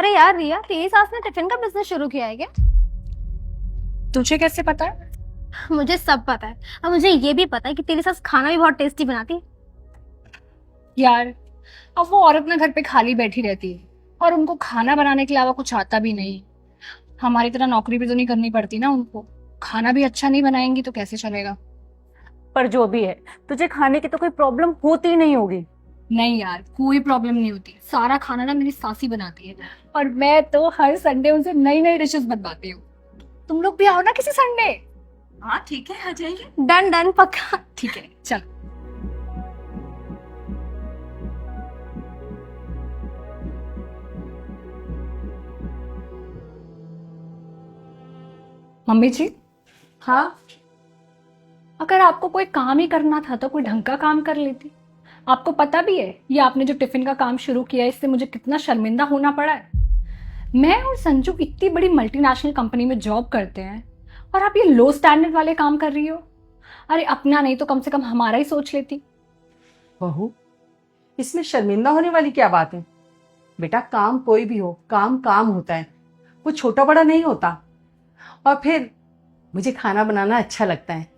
अरे यार रिया, तेरी सास ने टिफिन का बिजनेस शुरू किया है क्या? तुझे कैसे पता है? मुझे सब पता है। और मुझे ये भी पता है कि तेरी सास खाना भी बहुत टेस्टी बनाती है। यार, अब वो औरत ना घर पे खाली बैठी रहती है और उनको खाना बनाने के अलावा कुछ आता भी नहीं। हमारी तरह नौकरी भी तो नहीं करनी पड़ती ना उनको। खाना भी अच्छा नहीं बनाएंगी तो कैसे चलेगा। पर जो भी है, तुझे खाने की तो कोई प्रॉब्लम होती नहीं होगी। नहीं यार, कोई प्रॉब्लम नहीं होती। सारा खाना ना मेरी सासी बनाती है और मैं तो हर संडे उनसे नई नई डिशेस बनवाती हूँ। तुम लोग भी आओ ना किसी संडे। हाँ ठीक है, आ जाइए। डन डन पक्का। ठीक है, चल। मम्मी जी। हाँ, अगर आपको कोई काम ही करना था तो कोई ढंग का काम कर लेती। आपको पता भी है ये आपने जो टिफिन का काम शुरू किया है इससे मुझे कितना शर्मिंदा होना पड़ा है। मैं और संजू इतनी बड़ी मल्टीनेशनल कंपनी में जॉब करते हैं और आप ये लो स्टैंडर्ड वाले काम कर रही हो। अरे अपना नहीं तो कम से कम हमारा ही सोच लेती। बहू, इसमें शर्मिंदा होने वाली क्या बात है? बेटा, काम कोई भी हो, काम काम होता है, वो छोटा बड़ा नहीं होता। और फिर मुझे खाना बनाना अच्छा लगता है।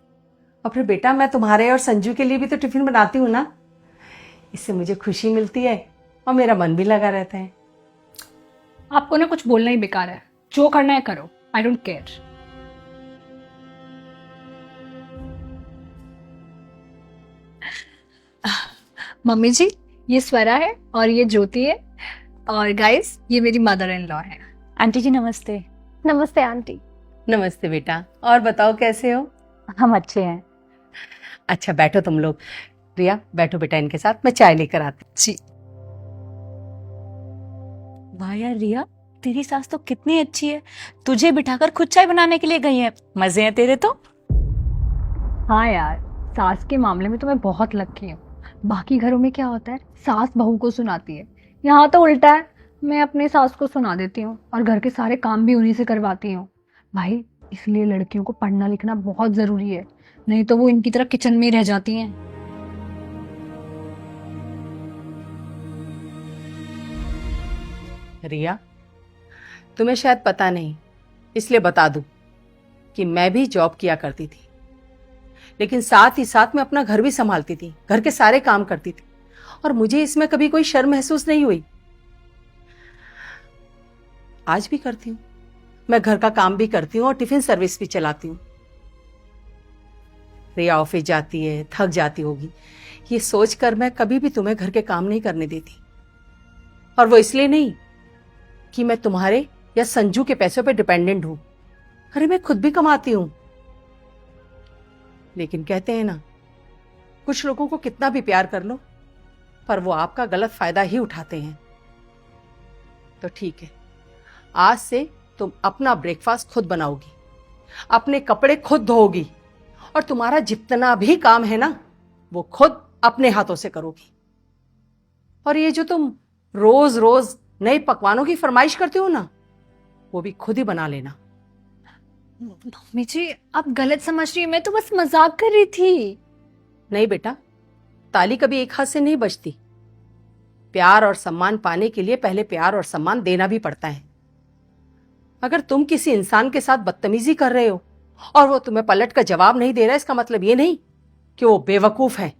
और फिर बेटा, मैं तुम्हारे और संजू के लिए भी तो टिफिन बनाती हूँ ना। इससे मुझे खुशी मिलती है और मेरा मन भी लगा रहता है। आपको ना कुछ बोलना ही बेकार है। जो करना है करो, आई डोंट केयर। मम्मी जी, ये स्वरा है और ये ज्योति है और गाइस ये मेरी मदर इन लॉ है। आंटी जी नमस्ते। नमस्ते आंटी। नमस्ते बेटा, और बताओ कैसे हो? हम अच्छे हैं। अच्छा बैठो तुम लोग। रिया बैठो बेटा, इनके साथ मैं चाय लेकर आती हूँ। जी। वाह यार रिया, तेरी सास तो कितनी अच्छी है। तुझे बिठाकर खुद चाय बनाने के लिए गई है। मजे हैं तेरे तो। हाँ यार, सास के मामले में तो मैं बहुत लकी हूँ। बाकी घरों में क्या होता है, सास बहू को सुनाती है। यहाँ तो उल्टा है, मैं अपने सास को सुना देती हूँ और घर के सारे काम भी उन्हीं से करवाती हूँ। भाई, इसलिए लड़कियों को पढ़ना लिखना बहुत जरूरी है, नहीं तो वो इनकी तरह किचन में ही रह जाती हैं। रिया, तुम्हें शायद पता नहीं, इसलिए बता दूं कि मैं भी जॉब किया करती थी, लेकिन साथ ही साथ मैं अपना घर भी संभालती थी, घर के सारे काम करती थी और मुझे इसमें कभी कोई शर्म महसूस नहीं हुई। आज भी करती हूँ। मैं घर का काम भी करती हूँ और टिफिन सर्विस भी चलाती हूँ। रिया ऑफिस जाती है, थक जाती होगी, ये सोचकर मैं कभी भी तुम्हें घर के काम नहीं करने देती। और वो इसलिए नहीं कि मैं तुम्हारे या संजू के पैसों पे डिपेंडेंट हूं। अरे मैं खुद भी कमाती हूं। लेकिन कहते हैं ना, कुछ लोगों को कितना भी प्यार कर लो पर वो आपका गलत फायदा ही उठाते हैं। तो ठीक है, आज से तुम अपना ब्रेकफास्ट खुद बनाओगी, अपने कपड़े खुद धोओगी और तुम्हारा जितना भी काम है ना वो खुद अपने हाथों से करोगी। और ये जो तुम रोज रोज नए पकवानों की फरमाइश करते हो ना, वो भी खुद ही बना लेना। मम्मी जी, आप गलत समझ रही हैं, मैं तो बस मजाक कर रही थी। नहीं बेटा, ताली कभी एक हाथ से नहीं बजती। प्यार और सम्मान पाने के लिए पहले प्यार और सम्मान देना भी पड़ता है। अगर तुम किसी इंसान के साथ बदतमीजी कर रहे हो और वो तुम्हें पलट कर जवाब नहीं दे रहा, इसका मतलब ये नहीं कि वो बेवकूफ है,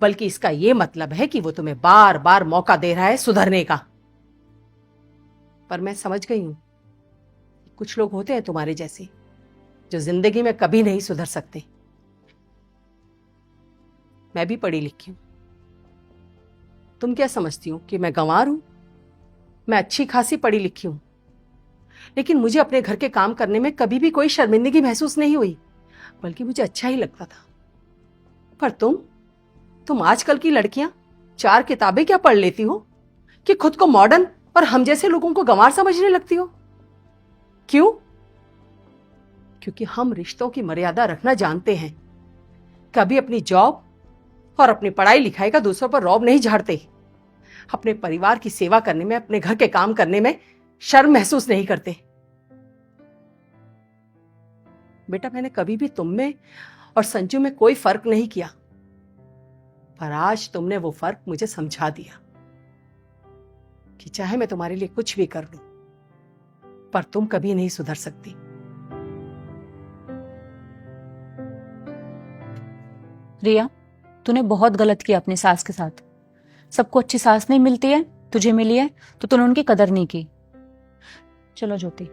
बल्कि इसका ये मतलब है कि वो तुम्हें बार बार मौका दे रहा है सुधरने का। पर मैं समझ गई हूं, कुछ लोग होते हैं तुम्हारे जैसे जो जिंदगी में कभी नहीं सुधर सकते। मैं भी पढ़ी लिखी हूं। तुम क्या समझती हो कि मैं गंवार हूं? मैं अच्छी खासी पढ़ी लिखी हूं, लेकिन मुझे अपने घर के काम करने में कभी भी कोई शर्मिंदगी महसूस नहीं हुई, बल्कि मुझे अच्छा ही लगता था। पर तुम आजकल की लड़कियां 4 किताबें क्या पढ़ लेती हो कि खुद को मॉडर्न और हम जैसे लोगों को गंवार समझने लगती हो? क्यों? क्योंकि हम रिश्तों की मर्यादा रखना जानते हैं। कभी अपनी जॉब और अपनी पढ़ाई लिखाई का दूसरों पर रौब नहीं झाड़ते। अपने परिवार की सेवा करने में, अपने घर के काम करने में शर्म महसूस नहीं करते। बेटा, मैंने कभी भी तुम में और संजू में कोई फर्क नहीं किया, पर आज तुमने वो फर्क मुझे समझा दिया। कि चाहे मैं तुम्हारे लिए कुछ भी कर लूं, पर तुम कभी नहीं सुधर सकती। रिया, तूने बहुत गलत किया अपनी सास के साथ। सबको अच्छी सास नहीं मिलती है, तुझे मिली है तो तूने उनकी कदर नहीं की। चलो ज्योति।